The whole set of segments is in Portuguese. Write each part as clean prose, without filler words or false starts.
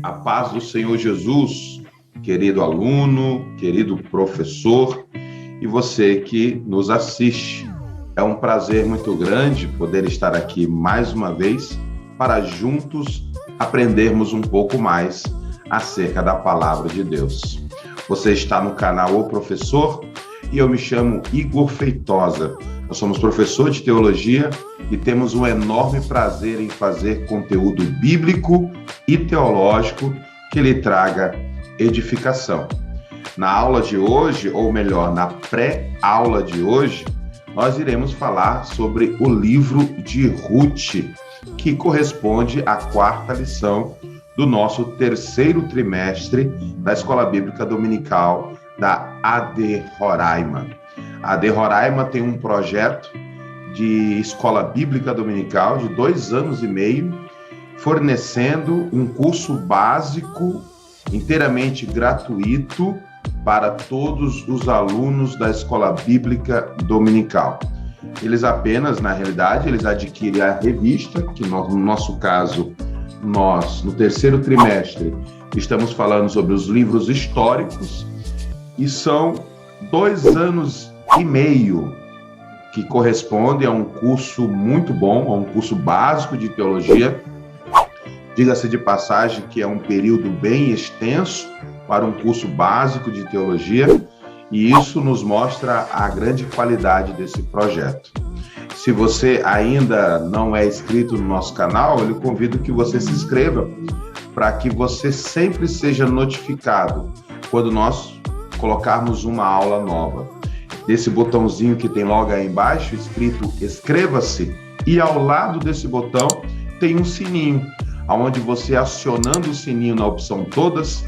A paz do Senhor Jesus, querido aluno, querido professor e você que nos assiste. É um prazer muito grande poder estar aqui mais uma vez para juntos aprendermos um pouco mais acerca da palavra de Deus. Você está no canal O Professor e eu me chamo Igor Feitosa. Nós somos professor de teologia e temos um enorme prazer em fazer conteúdo bíblico e teológico que lhe traga edificação. Na aula de hoje, ou melhor, na pré-aula de hoje, nós iremos falar sobre o livro de Ruth, que corresponde à quarta lição do nosso terceiro trimestre da Escola Bíblica Dominical da AD Roraima. A AD Roraima tem um projeto de escola bíblica dominical de 2 anos e meio, fornecendo um curso básico inteiramente gratuito para todos os alunos da escola bíblica dominical. Eles apenas, na realidade, eles adquirem a revista, que nós, no nosso caso, nós, no terceiro trimestre, estamos falando sobre os livros históricos, e são 2 anos e meio que corresponde a um curso muito bom, a um curso básico de teologia. Diga-se de passagem que é um período bem extenso para um curso básico de teologia, e isso nos mostra a grande qualidade desse projeto. Se você ainda não é inscrito no nosso canal, eu lhe convido que você se inscreva para que você sempre seja notificado quando nós colocarmos uma aula nova. Desse botãozinho que tem logo aí embaixo, escrito inscreva-se, e ao lado desse botão tem um sininho, onde você, acionando o sininho na opção todas,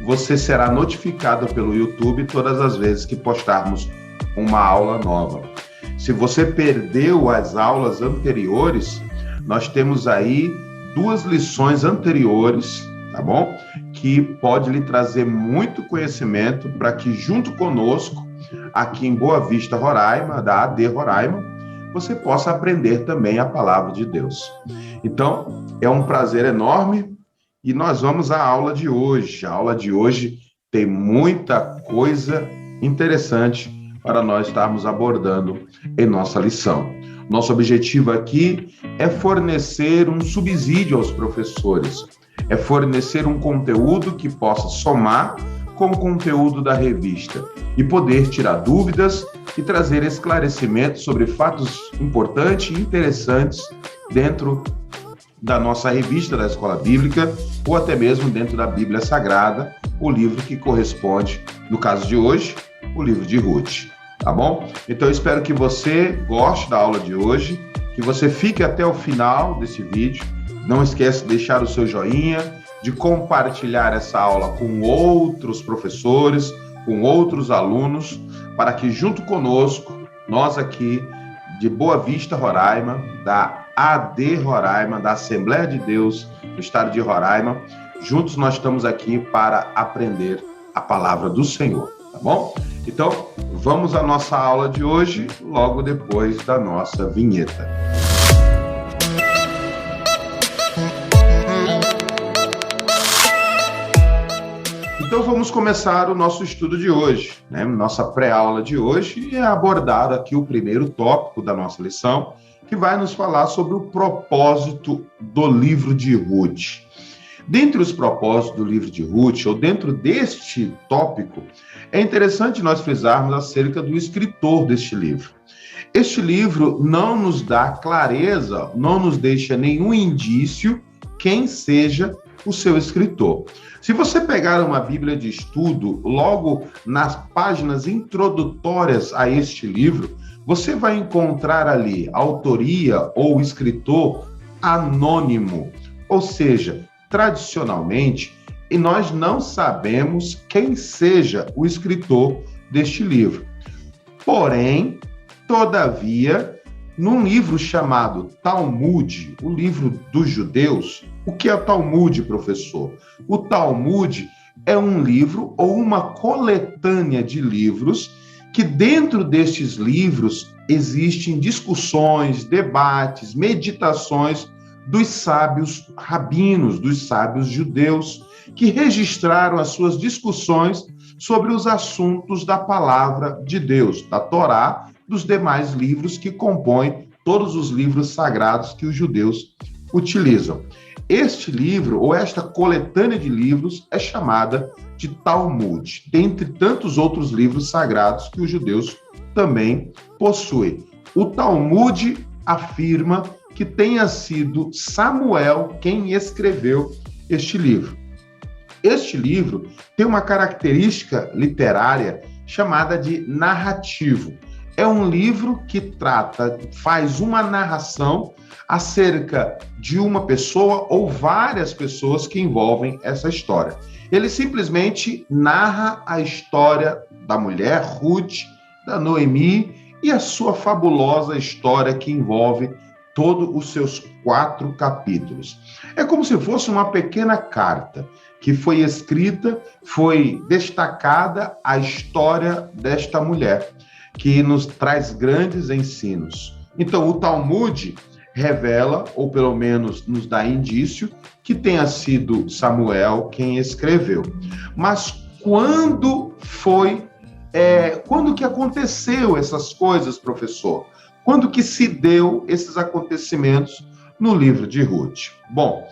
você será notificado pelo YouTube todas as vezes que postarmos uma aula nova. Se você perdeu as aulas anteriores, nós temos aí 2 lições anteriores, tá bom? Que pode lhe trazer muito conhecimento para que, junto conosco, aqui em Boa Vista, Roraima, da AD Roraima, você possa aprender também a palavra de Deus. Então, é um prazer enorme e nós vamos à aula de hoje. A aula de hoje tem muita coisa interessante para nós estarmos abordando em nossa lição. Nosso objetivo aqui é fornecer um subsídio aos professores, é fornecer um conteúdo que possa somar com o conteúdo da revista e poder tirar dúvidas e trazer esclarecimentos sobre fatos importantes e interessantes dentro da nossa revista da Escola Bíblica ou até mesmo dentro da Bíblia Sagrada, o livro que corresponde, no caso de hoje, o livro de Ruth, tá bom? Então eu espero que você goste da aula de hoje, que você fique até o final desse vídeo. Não esqueça de deixar o seu joinha, de compartilhar essa aula com outros professores, com outros alunos, para que junto conosco, nós aqui de Boa Vista, Roraima, da AD Roraima, da Assembleia de Deus do estado de Roraima, juntos nós estamos aqui para aprender a palavra do Senhor, tá bom? Então, vamos à nossa aula de hoje, logo depois da nossa vinheta. Então vamos começar o nosso estudo de hoje, né? Nossa pré-aula de hoje é abordado aqui o primeiro tópico da nossa lição, que vai nos falar sobre o propósito do livro de Ruth. Dentre os propósitos do livro de Ruth, ou dentro deste tópico, é interessante nós frisarmos acerca do escritor deste livro. Este livro não nos dá clareza, não nos deixa nenhum indício quem seja o seu escritor. Se você pegar uma Bíblia de estudo, logo nas páginas introdutórias a este livro, você vai encontrar ali autoria ou escritor anônimo, ou seja, tradicionalmente, e nós não sabemos quem seja o escritor deste livro. Porém, todavia, num livro chamado Talmud, o livro dos judeus, o que é o Talmud, professor? O Talmud é um livro ou uma coletânea de livros que dentro destes livros existem discussões, debates, meditações dos sábios rabinos, dos sábios judeus, que registraram as suas discussões sobre os assuntos da palavra de Deus, da Torá, dos demais livros que compõem todos os livros sagrados que os judeus utilizam. Este livro, ou esta coletânea de livros, é chamada de Talmud, dentre tantos outros livros sagrados que os judeus também possuem. O Talmud afirma que tenha sido Samuel quem escreveu este livro. Este livro tem uma característica literária chamada de narrativo. É um livro que faz uma narração acerca de uma pessoa ou várias pessoas que envolvem essa história. Ele simplesmente narra a história da mulher Ruth, da Noemi e a sua fabulosa história que envolve todos os seus 4 capítulos. É como se fosse uma pequena carta que foi escrita, foi destacada a história desta mulher, que nos traz grandes ensinos. Então, o Talmud revela, ou pelo menos nos dá indício, que tenha sido Samuel quem escreveu. Mas quando que aconteceu essas coisas, professor? Quando que se deu esses acontecimentos no livro de Ruth? Bom,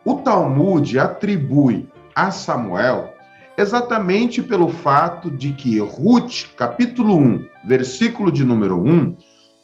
o Talmud atribui a Samuel exatamente pelo fato de que Ruth, capítulo 1, versículo de número 1,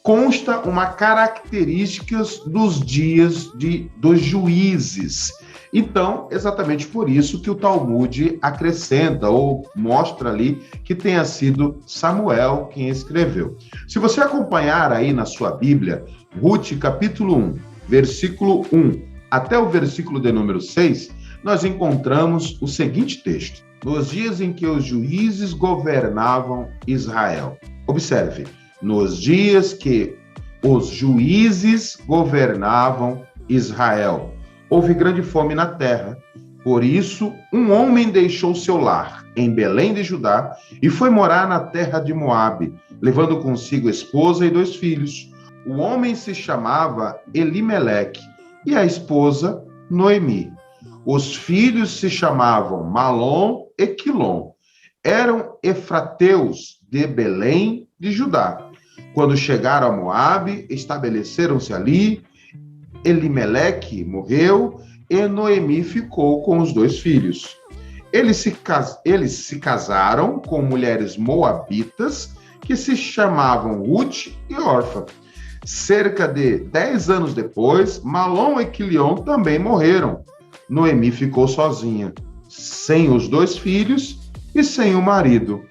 consta uma característica dos dias dos juízes. Então, exatamente por isso que o Talmud acrescenta ou mostra ali que tenha sido Samuel quem escreveu. Se você acompanhar aí na sua Bíblia, Ruth, capítulo 1, versículo 1, até o versículo de número 6, nós encontramos o seguinte texto: nos dias em que os juízes governavam Israel. Observe, nos dias que os juízes governavam Israel, houve grande fome na terra. Por isso, um homem deixou seu lar em Belém de Judá e foi morar na terra de Moabe, levando consigo esposa e 2 filhos. O homem se chamava Elimeleque e a esposa Noemi. Os filhos se chamavam Malom e Quilom. Eram efrateus de Belém de Judá. Quando chegaram a Moabe, estabeleceram-se ali. Elimeleque morreu e Noemi ficou com os 2 filhos. Eles se casaram com mulheres moabitas que se chamavam Ruth e Orfa. Cerca de 10 anos depois, Malom e Quilion também morreram. Noemi ficou sozinha, sem os 2 filhos e sem o marido.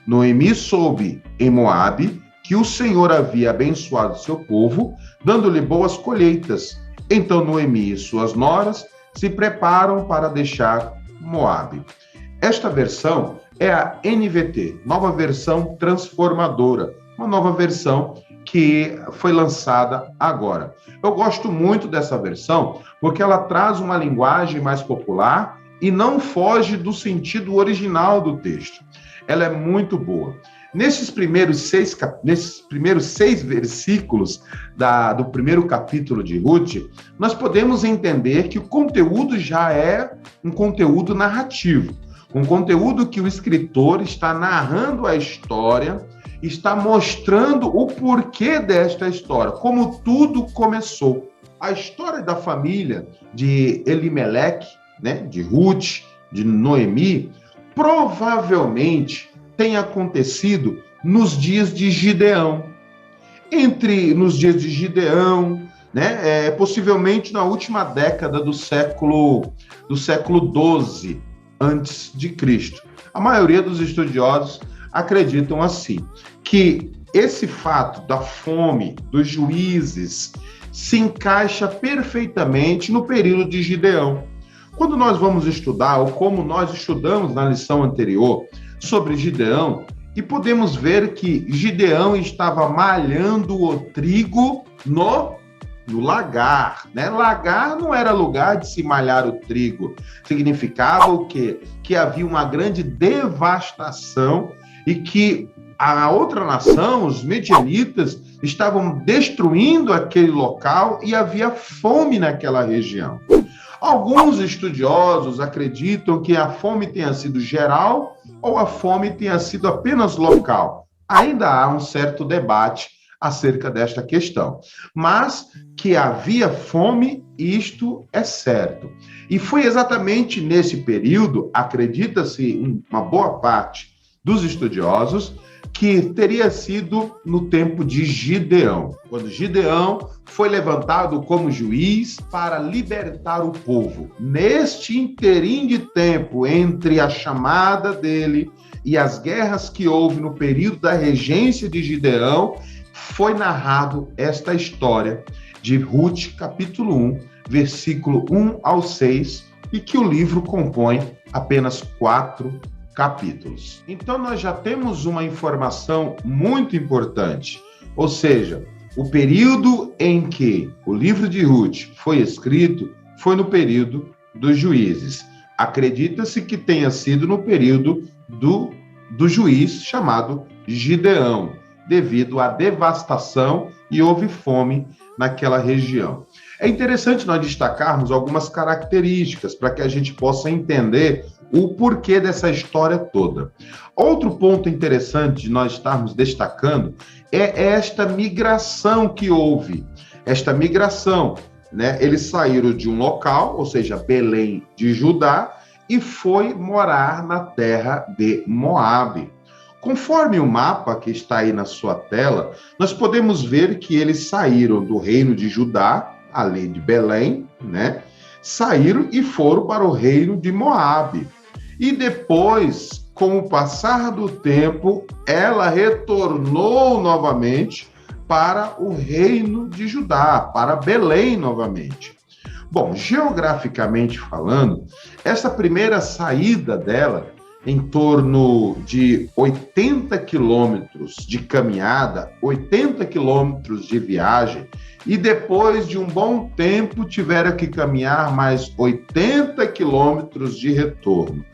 Noemi soube em Moabe que o Senhor havia abençoado seu povo, dando-lhe boas colheitas. Então Noemi e suas noras se preparam para deixar Moabe. Esta versão é a NVT, Nova Versão Transformadora, uma nova versão que foi lançada agora. Eu gosto muito dessa versão porque ela traz uma linguagem mais popular e não foge do sentido original do texto. Ela é muito boa. Nesses primeiros 6 versículos do primeiro capítulo de Ruth, nós podemos entender que o conteúdo já é um conteúdo narrativo, um conteúdo que o escritor está narrando a história, está mostrando o porquê desta história, como tudo começou. A história da família de Elimeleque, de Ruth, de Noemi, provavelmente tem acontecido nos dias de Gideão. Nos dias de Gideão, possivelmente na última década do século XII antes de Cristo. A maioria dos estudiosos acreditam assim, que esse fato da fome dos juízes se encaixa perfeitamente no período de Gideão. Quando nós vamos estudar, ou como nós estudamos na lição anterior sobre Gideão, e podemos ver que Gideão estava malhando o trigo no lagar, Lagar não era lugar de se malhar o trigo. Significava o quê? Que havia uma grande devastação e que a outra nação, os medianitas, estavam destruindo aquele local e havia fome naquela região. Alguns estudiosos acreditam que a fome tenha sido geral ou a fome tenha sido apenas local. Ainda há um certo debate acerca desta questão. Mas que havia fome, isto é certo. E foi exatamente nesse período, acredita-se uma boa parte dos estudiosos, que teria sido no tempo de Gideão, quando Gideão foi levantado como juiz para libertar o povo. Neste interim de tempo entre a chamada dele e as guerras que houve no período da regência de Gideão, foi narrado esta história de Ruth, capítulo 1, versículo 1 ao 6, e que o livro compõe apenas 4 capítulos. Então, nós já temos uma informação muito importante, ou seja, o período em que o livro de Ruth foi escrito foi no período dos juízes. Acredita-se que tenha sido no período do juiz chamado Gideão, devido à devastação e houve fome naquela região. É interessante nós destacarmos algumas características para que a gente possa entender o porquê dessa história toda. Outro ponto interessante de nós estarmos destacando é esta migração que houve. Esta migração, né? Eles saíram de um local, ou seja, Belém de Judá, e foi morar na terra de Moabe. Conforme o mapa que está aí na sua tela, nós podemos ver que eles saíram do reino de Judá, ali de Belém, né? Saíram e foram para o reino de Moabe. E depois, com o passar do tempo, ela retornou novamente para o reino de Judá, para Belém novamente. Bom, geograficamente falando, essa primeira saída dela, em torno de 80 quilômetros de caminhada, 80 quilômetros de viagem, e depois de um bom tempo tiveram que caminhar mais 80 quilômetros de retorno.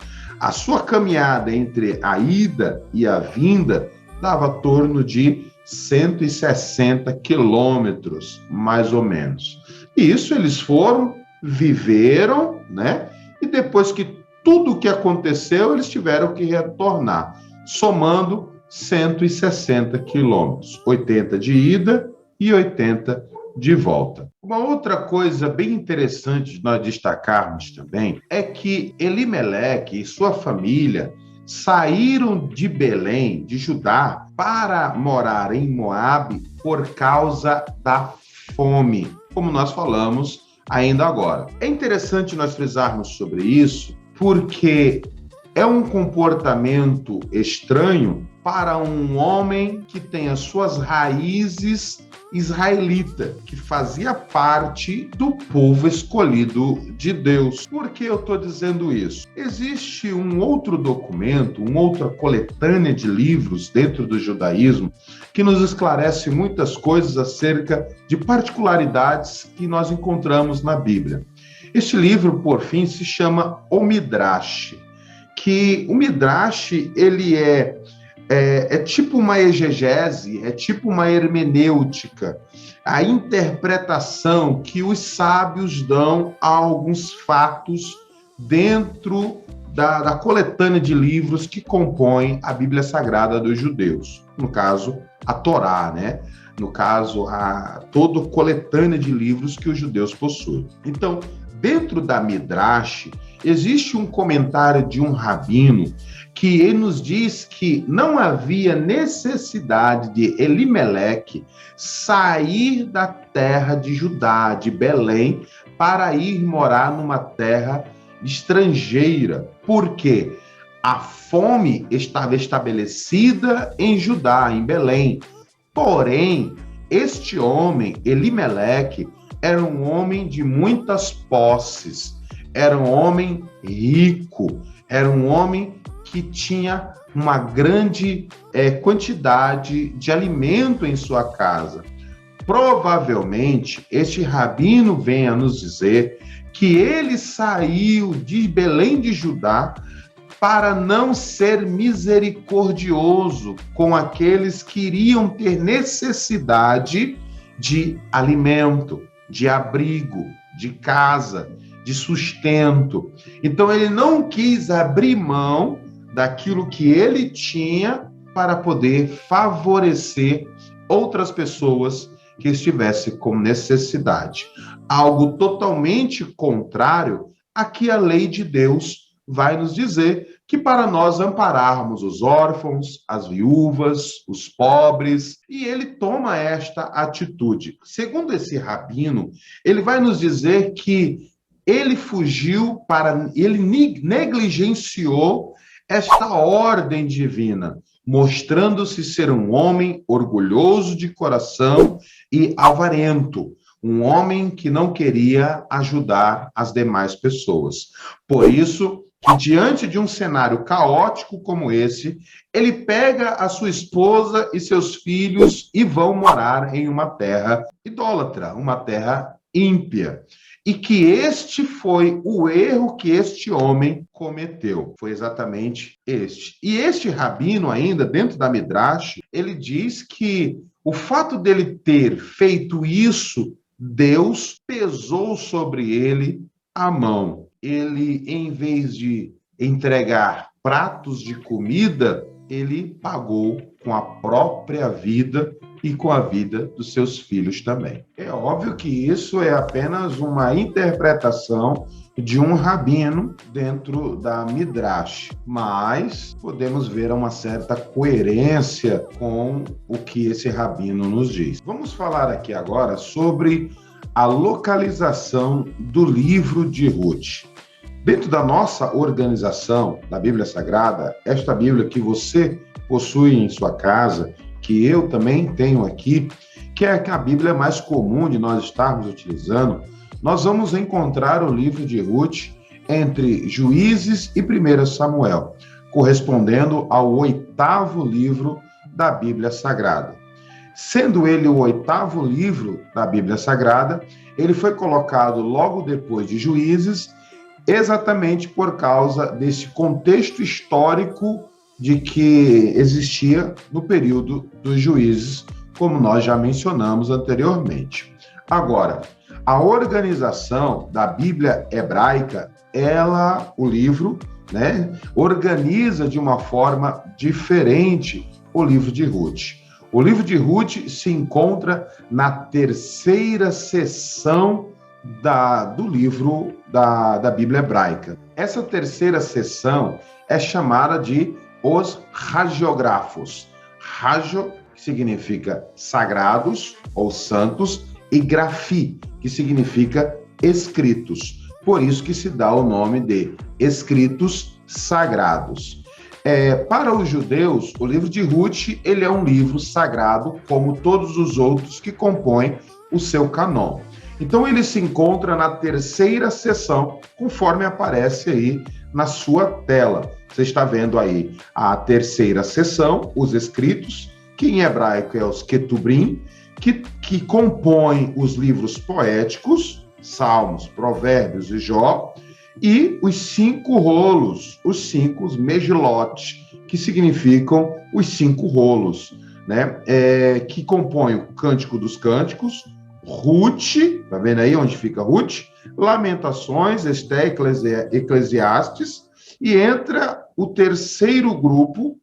A sua caminhada entre a ida e a vinda dava torno de 160 quilômetros, mais ou menos. E isso eles foram, viveram, né? E depois que tudo o que aconteceu, eles tiveram que retornar, somando 160 quilômetros, 80 de ida e 80 de volta. Uma outra coisa bem interessante de nós destacarmos também é que Elimeleque e sua família saíram de Belém, de Judá, para morar em Moabe por causa da fome, como nós falamos ainda agora. É interessante nós frisarmos sobre isso, porque é um comportamento estranho para um homem que tem as suas raízes israelita, que fazia parte do povo escolhido de Deus. Por que eu estou dizendo isso? Existe um outro documento, uma outra coletânea de livros dentro do judaísmo que nos esclarece muitas coisas acerca de particularidades que nós encontramos na Bíblia. Este livro, por fim, se chama O Midrash, que o Midrash, ele é tipo uma exegese, é tipo uma hermenêutica, a interpretação que os sábios dão a alguns fatos dentro da coletânea de livros que compõem a Bíblia Sagrada dos judeus. No caso, a Torá, né? No caso, toda coletânea de livros que os judeus possuem. Então, dentro da Midrash, existe um comentário de um rabino que ele nos diz que não havia necessidade de Elimeleque sair da terra de Judá, de Belém, para ir morar numa terra estrangeira, porque a fome estava estabelecida em Judá, em Belém. Porém, este homem, Elimeleque, era um homem de muitas posses, era um homem rico, era um homem que tinha uma grande quantidade de alimento em sua casa. Provavelmente, este rabino vem a nos dizer que ele saiu de Belém de Judá para não ser misericordioso com aqueles que iriam ter necessidade de alimento, de abrigo, de casa, de sustento. Então, ele não quis abrir mão daquilo que ele tinha para poder favorecer outras pessoas que estivessem com necessidade. Algo totalmente contrário a que a lei de Deus vai nos dizer, que para nós ampararmos os órfãos, as viúvas, os pobres, e ele toma esta atitude. Segundo esse rabino, ele vai nos dizer que ele negligenciou esta ordem divina, mostrando-se ser um homem orgulhoso de coração e avarento, um homem que não queria ajudar as demais pessoas. Por isso, que diante de um cenário caótico como esse, ele pega a sua esposa e seus filhos e vão morar em uma terra idólatra, uma terra ímpia. E que este foi o erro que este homem cometeu. Foi exatamente este. E este rabino ainda, dentro da Midrash, ele diz que o fato dele ter feito isso, Deus pesou sobre ele a mão. Ele, em vez de entregar pratos de comida, ele pagou com a própria vida e com a vida dos seus filhos também. É óbvio que isso é apenas uma interpretação de um rabino dentro da Midrash, mas podemos ver uma certa coerência com o que esse rabino nos diz. Vamos falar aqui agora sobre a localização do livro de Ruth. Dentro da nossa organização da Bíblia Sagrada, esta Bíblia que você possui em sua casa, que eu também tenho aqui, que é a Bíblia mais comum de nós estarmos utilizando, nós vamos encontrar o livro de Ruth entre Juízes e 1 Samuel, correspondendo ao 8º livro da Bíblia Sagrada. Sendo ele o 8º livro da Bíblia Sagrada, ele foi colocado logo depois de Juízes, exatamente por causa desse contexto histórico de que existia no período dos Juízes, como nós já mencionamos anteriormente. Agora, a organização da Bíblia hebraica, o livro, organiza de uma forma diferente o livro de Ruth. O livro de Ruth se encontra na 3ª seção do livro da Bíblia hebraica. Essa 3ª seção é chamada de os hagiógrafos. Hagio, que significa sagrados ou santos, e grafi, que significa escritos. Por isso que se dá o nome de escritos sagrados. Para os judeus, o livro de Ruth ele é um livro sagrado, como todos os outros que compõem o seu canon. Então, ele se encontra na 3ª seção, conforme aparece aí na sua tela. Você está vendo aí a 3ª seção, os escritos, que em hebraico é os ketubrim, que compõem os livros poéticos, Salmos, Provérbios e Jó, e os 5 rolos, os megilot, que significam os 5 rolos, que compõem o Cântico dos Cânticos, Ruth, tá vendo aí onde fica Ruth? Lamentações, Esté, Eclesiastes, e entra o 3º grupo,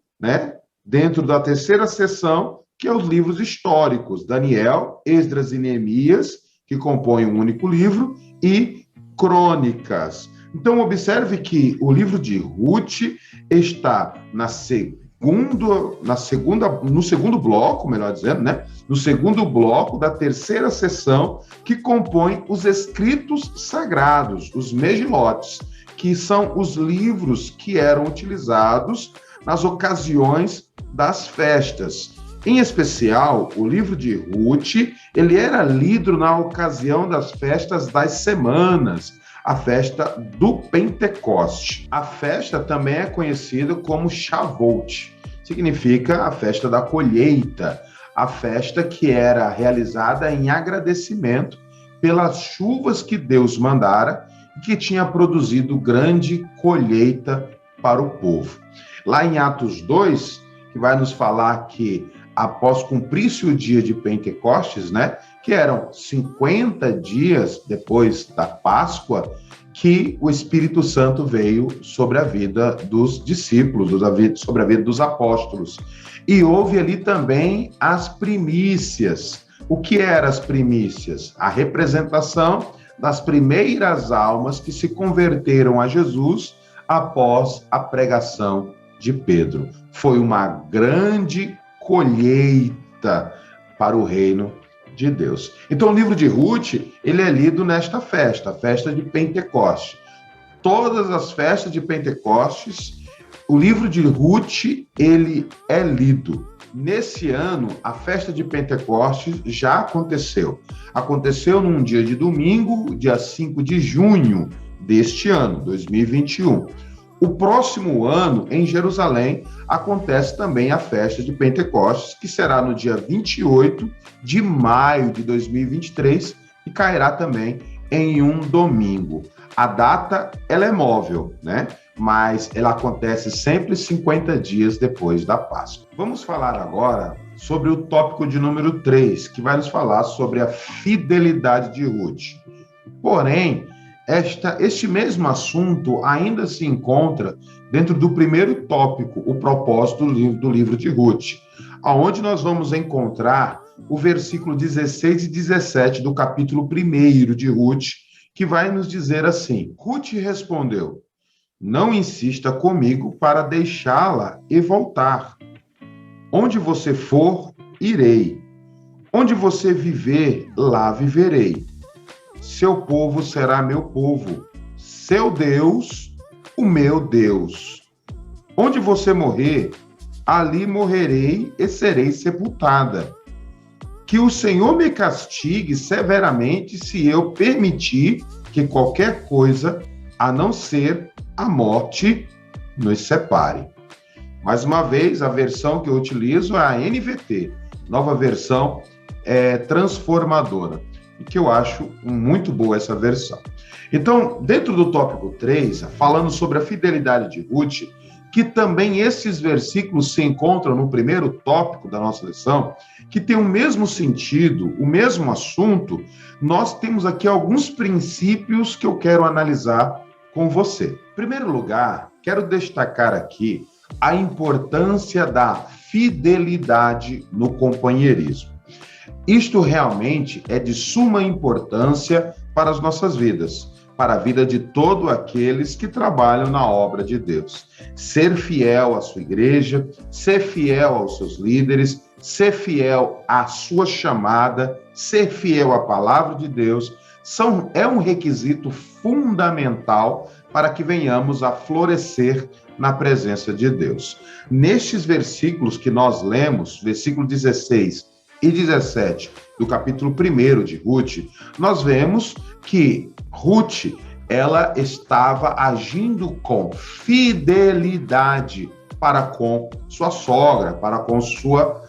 dentro da 3ª seção, que é os livros históricos, Daniel, Esdras e Neemias, que compõem um único livro, e Crônicas. Então, observe que o livro de Ruth está no segundo bloco, melhor dizendo, no segundo bloco da 3ª seção, que compõe os escritos sagrados, os megilotes, que são os livros que eram utilizados nas ocasiões das festas. Em especial, o livro de Ruth, ele era lido na ocasião das festas das semanas, a festa do Pentecoste. A festa também é conhecida como Shavuot, significa a festa da colheita, a festa que era realizada em agradecimento pelas chuvas que Deus mandara e que tinha produzido grande colheita para o povo. Lá em Atos 2, que vai nos falar que após cumprir-se o dia de Pentecostes, que eram 50 dias depois da Páscoa, que o Espírito Santo veio sobre a vida dos discípulos, sobre a vida dos apóstolos. E houve ali também as primícias. O que eram as primícias? A representação das primeiras almas que se converteram a Jesus após a pregação de Pedro. Foi uma grande colheita para o reino de Deus. Então, o livro de Ruth, ele é lido nesta festa, a festa de Pentecostes. Todas as festas de Pentecostes, o livro de Ruth, ele é lido. Nesse ano, a festa de Pentecostes já aconteceu. Aconteceu num dia de domingo, dia 5 de junho deste ano, 2021. O próximo ano, em Jerusalém, acontece também a festa de Pentecostes, que será no dia 28 de maio de 2023 e cairá também em um domingo. A data, ela é móvel, né? Mas ela acontece sempre 50 dias depois da Páscoa. Vamos falar agora sobre o tópico de número 3, que vai nos falar sobre a fidelidade de Ruth. Porém, este mesmo assunto ainda se encontra dentro do primeiro tópico, o propósito do livro de Ruth, onde nós vamos encontrar o versículo 16 e 17 do capítulo 1 de Ruth, que vai nos dizer assim: Ruth respondeu: não insista comigo para deixá-la e voltar. Onde você for, irei. Onde você viver, lá viverei. Seu povo será meu povo, seu Deus, o meu Deus. Onde você morrer, ali morrerei e serei sepultada. Que o Senhor me castigue severamente se eu permitir que qualquer coisa, a não ser a morte, nos separe. Mais uma vez, a versão que eu utilizo é a NVT, nova versão transformadora, e que eu acho muito boa essa versão. Então, dentro do tópico 3, falando sobre a fidelidade de Ruth, que também esses versículos se encontram no primeiro tópico da nossa lição, que tem o mesmo sentido, o mesmo assunto, nós temos aqui alguns princípios que eu quero analisar com você. Em primeiro lugar, quero destacar aqui a importância da fidelidade no companheirismo. Isto realmente é de suma importância para as nossas vidas, para a vida de todos aqueles que trabalham na obra de Deus. Ser fiel à sua igreja, ser fiel aos seus líderes, ser fiel à sua chamada, ser fiel à palavra de Deus, é um requisito fundamental para que venhamos a florescer na presença de Deus. Nestes versículos que nós lemos, versículo 16 e 17 do capítulo 1 de Ruth, nós vemos que Ruth, ela estava agindo com fidelidade para com sua sogra, para com sua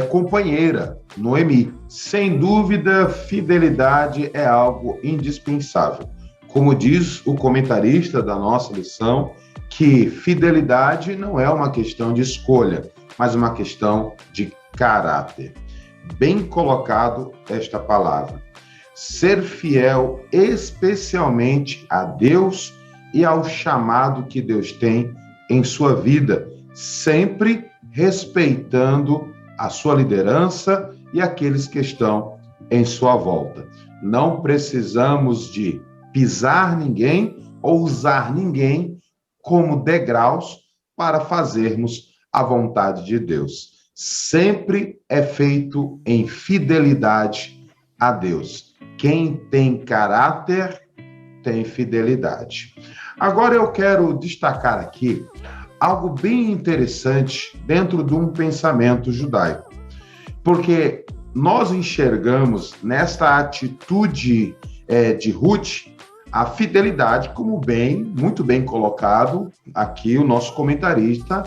companheira, Noemi. Sem dúvida, fidelidade é algo indispensável. Como diz o comentarista da nossa lição, que fidelidade não é uma questão de escolha, mas uma questão de caráter. Bem colocado esta palavra. Ser fiel especialmente a Deus e ao chamado que Deus tem em sua vida, sempre respeitando a sua liderança e aqueles que estão em sua volta. Não precisamos de pisar ninguém ou usar ninguém como degraus para fazermos a vontade de Deus. Sempre é feito em fidelidade a Deus. Quem tem caráter tem fidelidade. Agora eu quero destacar aqui algo bem interessante dentro de um pensamento judaico, porque nós enxergamos nesta atitude de Ruth a fidelidade como muito bem colocado aqui o nosso comentarista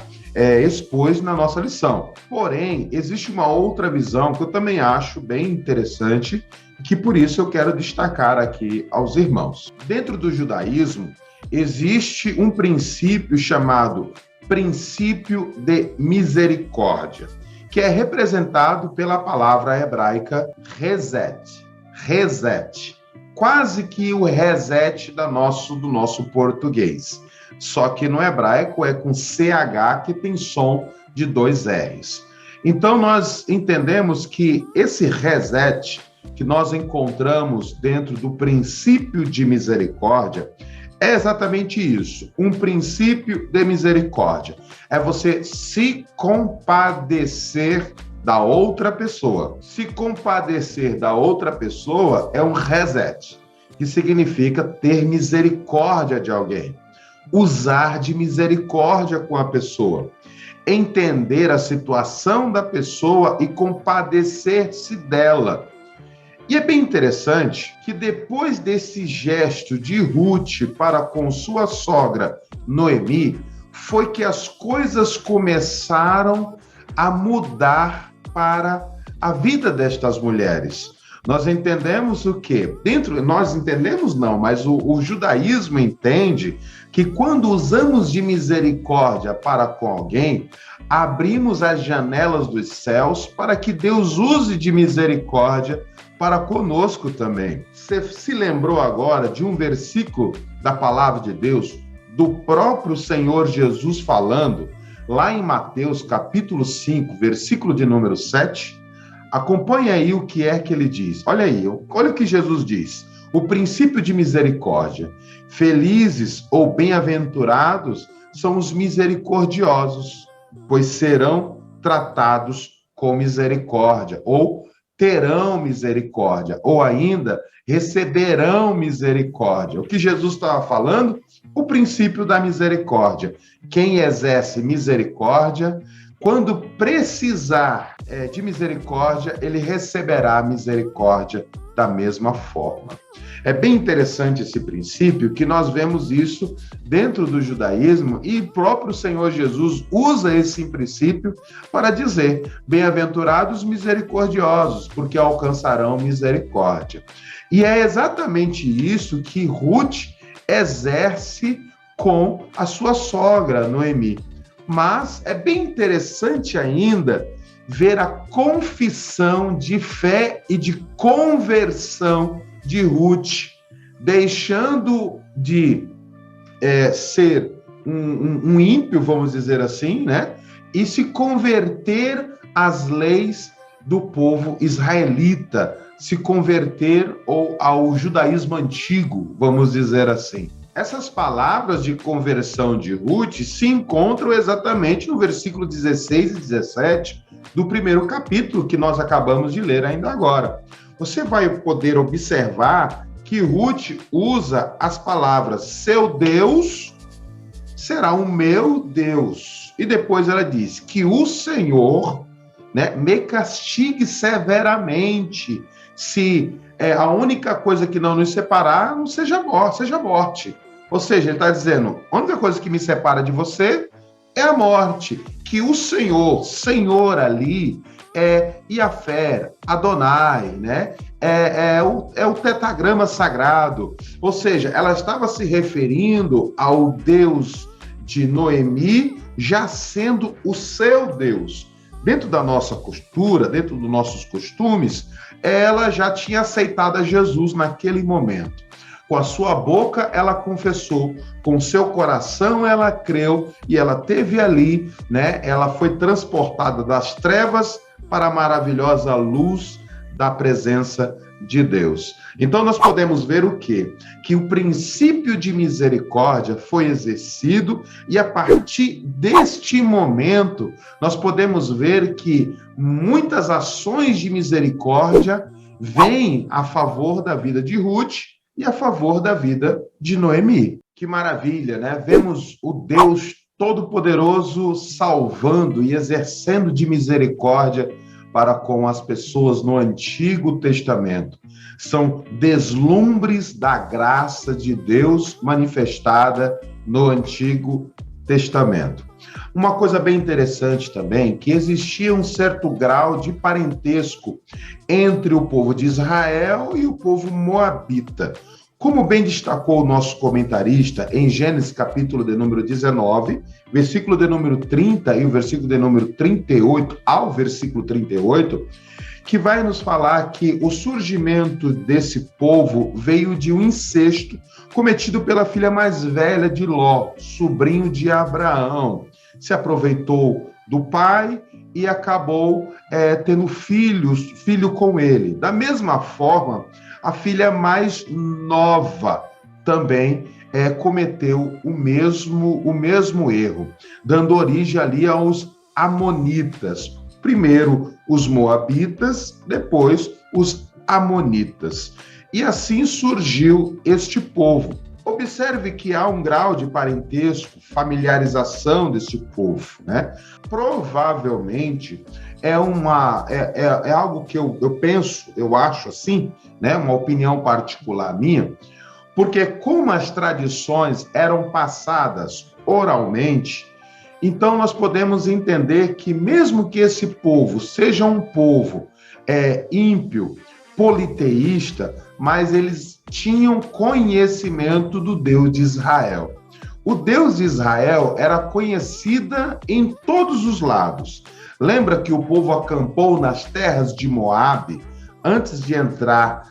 expôs na nossa lição. Porém, existe uma outra visão que eu também acho bem interessante, que por isso eu quero destacar aqui aos irmãos. Dentro do judaísmo, existe um princípio chamado princípio de misericórdia, que é representado pela palavra hebraica reset. Reset. Quase que o reset do nosso português. Só que no hebraico é com CH, que tem som de 2 R's. Então, nós entendemos que esse reset que nós encontramos dentro do princípio de misericórdia é exatamente isso, um princípio de misericórdia. É você se compadecer da outra pessoa. Se compadecer da outra pessoa é um reset, que significa ter misericórdia de alguém. Usar de misericórdia com a pessoa. Entender a situação da pessoa e compadecer-se dela. E é bem interessante que depois desse gesto de Ruth para com sua sogra Noemi, foi que as coisas começaram a mudar para a vida destas mulheres. Nós entendemos o quê? Nós entendemos não, mas o judaísmo entende que quando usamos de misericórdia para com alguém, abrimos as janelas dos céus para que Deus use de misericórdia para conosco também. Você se lembrou agora de um versículo da palavra de Deus, do próprio Senhor Jesus falando, lá em Mateus capítulo 5, versículo de número 7? Acompanhe aí o que é que ele diz. Olha aí, olha o que Jesus diz. O princípio de misericórdia. Felizes ou bem-aventurados são os misericordiosos, pois serão tratados com misericórdia, ou terão misericórdia, ou ainda receberão misericórdia. O que Jesus estava falando? O princípio da misericórdia. Quem exerce misericórdia, quando precisar de misericórdia, ele receberá misericórdia da mesma forma. É bem interessante esse princípio, que nós vemos isso dentro do judaísmo, e o próprio Senhor Jesus usa esse princípio para dizer: bem-aventurados misericordiosos, porque alcançarão misericórdia. E é exatamente isso que Ruth exerce com a sua sogra, Noemi. Mas é bem interessante ainda ver a confissão de fé e de conversão de Ruth, deixando de ser um ímpio, vamos dizer assim, né? E se converter às leis do povo israelita, se converter ao judaísmo antigo, vamos dizer assim. Essas palavras de conversão de Ruth se encontram exatamente no versículo 16 e 17 do primeiro capítulo que nós acabamos de ler ainda agora. Você vai poder observar que Ruth usa as palavras seu Deus será o meu Deus. E depois ela diz que o Senhor, né, me castigue severamente, se a única coisa que não nos separar não seja morte. Ou seja, ele está dizendo, a única coisa que me separa de você é a morte. Que o Senhor ali é Yahvé, Adonai, né? É o tetragrama sagrado. Ou seja, ela estava se referindo ao Deus de Noemi, já sendo o seu Deus. Dentro da nossa cultura, dentro dos nossos costumes, ela já tinha aceitado a Jesus naquele momento. Com a sua boca ela confessou, com o seu coração ela creu e ela teve ali, né? Ela foi transportada das trevas para a maravilhosa luz da presença de Deus. Então nós podemos ver o quê? Que o princípio de misericórdia foi exercido e a partir deste momento nós podemos ver que muitas ações de misericórdia vêm a favor da vida de Ruth e a favor da vida de Noemi. Que maravilha, né? Vemos o Deus Todo-Poderoso salvando e exercendo de misericórdia para com as pessoas no Antigo Testamento. São deslumbres da graça de Deus manifestada no Antigo Testamento. Uma coisa bem interessante também, que existia um certo grau de parentesco entre o povo de Israel e o povo moabita. Como bem destacou o nosso comentarista em Gênesis capítulo de número 19, versículo de número 30 e o versículo de número 38 ao versículo 38, que vai nos falar que o surgimento desse povo veio de um incesto cometido pela filha mais velha de Ló, sobrinho de Abraão. Se aproveitou do pai e acabou tendo filho com ele. Da mesma forma, a filha mais nova também cometeu o mesmo erro, dando origem ali aos amonitas. Primeiro os moabitas, depois os amonitas. E assim surgiu este povo. Observe que há um grau de parentesco, familiarização desse povo, né? Provavelmente é algo que eu penso, eu acho assim, né? Uma opinião particular minha, porque como as tradições eram passadas oralmente, então nós podemos entender que mesmo que esse povo seja um povo ímpio, politeísta, mas eles tinham conhecimento do Deus de Israel. O Deus de Israel era conhecida em todos os lados. Lembra que o povo acampou nas terras de Moabe antes de entrar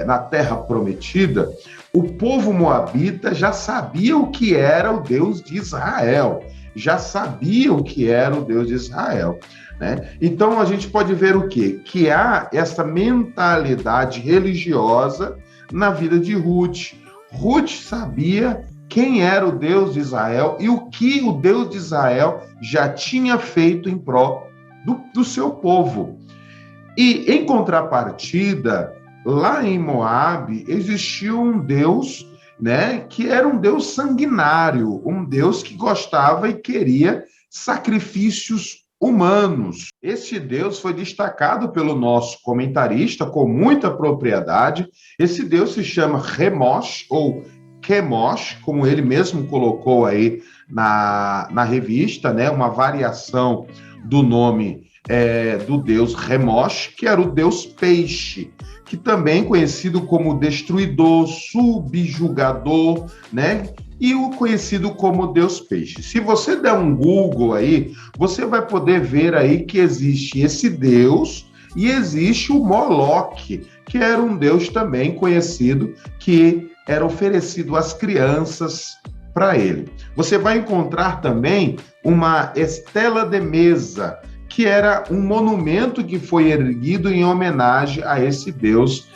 na terra prometida? O povo moabita já sabia o que era o Deus de Israel, já sabia o que era o Deus de Israel, né? Então a gente pode ver o quê? Que há essa mentalidade religiosa na vida de Ruth. Ruth sabia quem era o Deus de Israel e o que o Deus de Israel já tinha feito em prol do seu povo. E, em contrapartida, lá em Moabe, existiu um Deus, né, que era um Deus sanguinário, um Deus que gostava e queria sacrifícios humanos. Esse Deus foi destacado pelo nosso comentarista com muita propriedade. Esse Deus se chama Chemosh, ou Chemosh, como ele mesmo colocou aí na revista, né, uma variação do nome do deus Chemosh, que era o deus peixe, que também conhecido como destruidor, subjugador, né? E o conhecido como Deus Peixe. Se você der um Google aí, você vai poder ver aí que existe esse Deus e existe o Moloque, que era um Deus também conhecido, que era oferecido às crianças para ele. Você vai encontrar também uma estela de mesa, que era um monumento que foi erguido em homenagem a esse Deus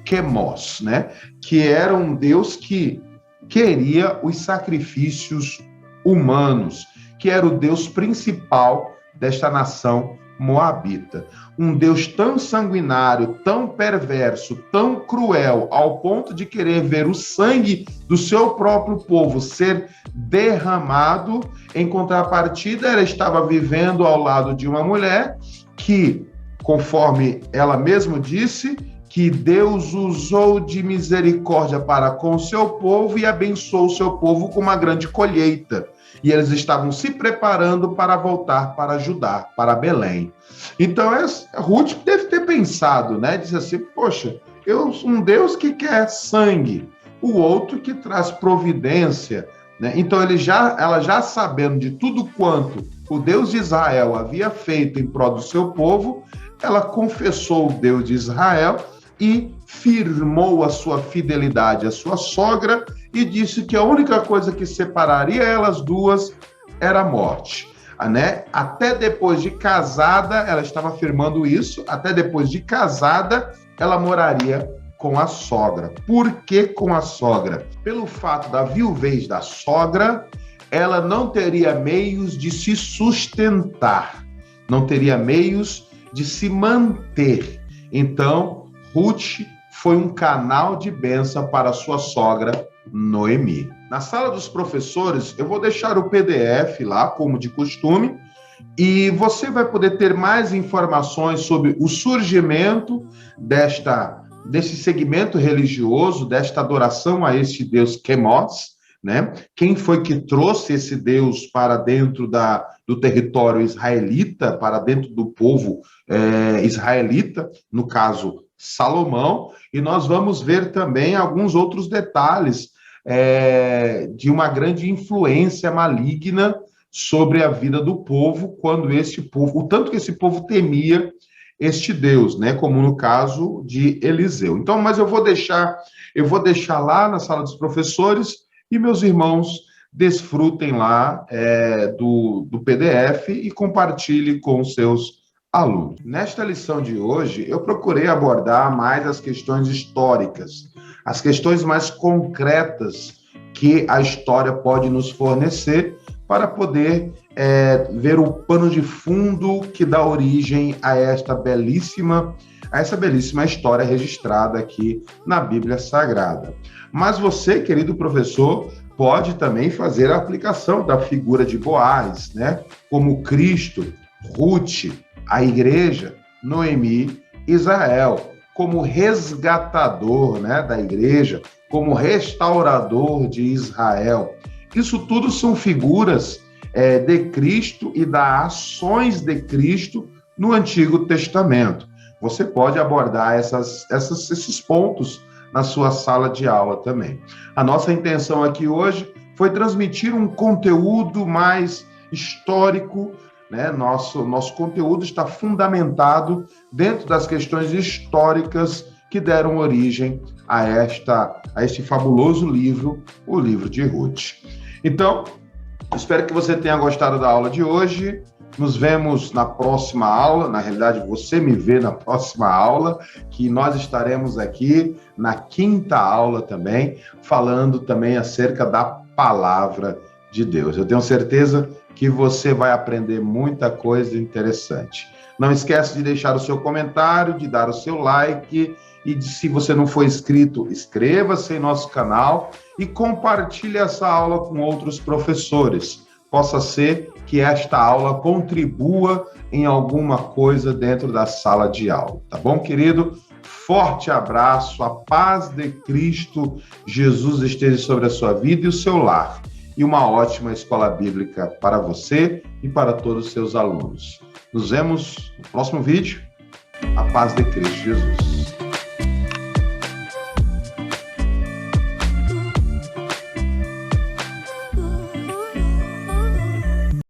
Chemosh, né? Que era um Deus que queria os sacrifícios humanos, que era o Deus principal desta nação moabita. Um Deus tão sanguinário, tão perverso, tão cruel, ao ponto de querer ver o sangue do seu próprio povo ser derramado. Em contrapartida, ela estava vivendo ao lado de uma mulher que, conforme ela mesma disse, que Deus usou de misericórdia para com o seu povo e abençoou o seu povo com uma grande colheita. E eles estavam se preparando para voltar para Judá, para Belém. Então, Ruth deve ter pensado, né? Diz assim, poxa, um Deus que quer sangue, o outro que traz providência, né? Então, ela já sabendo de tudo quanto o Deus de Israel havia feito em prol do seu povo, ela confessou o Deus de Israel e firmou a sua fidelidade à sua sogra e disse que a única coisa que separaria elas duas era a morte, né? Até depois de casada, ela estava afirmando isso, até depois de casada, ela moraria com a sogra. Por que com a sogra? Pelo fato da viuvez da sogra, ela não teria meios de se sustentar, não teria meios de se manter. Então, Ruth foi um canal de bênção para sua sogra, Noemi. Na sala dos professores, eu vou deixar o PDF lá, como de costume, e você vai poder ter mais informações sobre o surgimento desse segmento religioso, desta adoração a este Deus Chemosh, né? Quem foi que trouxe esse Deus para dentro do território israelita, para dentro do povo israelita, no caso, Salomão, e nós vamos ver também alguns outros detalhes de uma grande influência maligna sobre a vida do povo, quando esse povo, o tanto que esse povo temia este Deus, né? Como no caso de Eliseu. Então, mas eu vou deixar lá na sala dos professores e meus irmãos desfrutem lá do PDF e compartilhem com os seus alunos. Nesta lição de hoje, eu procurei abordar mais as questões históricas, as questões mais concretas que a história pode nos fornecer para poder ver o pano de fundo que dá origem a essa belíssima história registrada aqui na Bíblia Sagrada. Mas você, querido professor, pode também fazer a aplicação da figura de Boaz, né? Como Cristo, Ruth, a igreja, Noemi, Israel, como resgatador, né, da igreja, como restaurador de Israel. Isso tudo são figuras de Cristo e das ações de Cristo no Antigo Testamento. Você pode abordar esses pontos na sua sala de aula também. A nossa intenção aqui hoje foi transmitir um conteúdo mais histórico, né? Nosso conteúdo está fundamentado dentro das questões históricas que deram origem a este fabuloso livro, o livro de Ruth. Então, espero que você tenha gostado da aula de hoje. Nos vemos na próxima aula. Na realidade, você me vê na próxima aula, que nós estaremos aqui na 5ª aula também, falando também acerca da palavra de Deus. Eu tenho certeza que você vai aprender muita coisa interessante. Não esquece de deixar o seu comentário, de dar o seu like e se você não for inscrito, inscreva-se em nosso canal e compartilhe essa aula com outros professores. Possa ser que esta aula contribua em alguma coisa dentro da sala de aula. Tá bom, querido? Forte abraço, a paz de Cristo Jesus esteja sobre a sua vida e o seu lar. E uma ótima escola bíblica para você e para todos os seus alunos. Nos vemos no próximo vídeo. A paz de Cristo Jesus.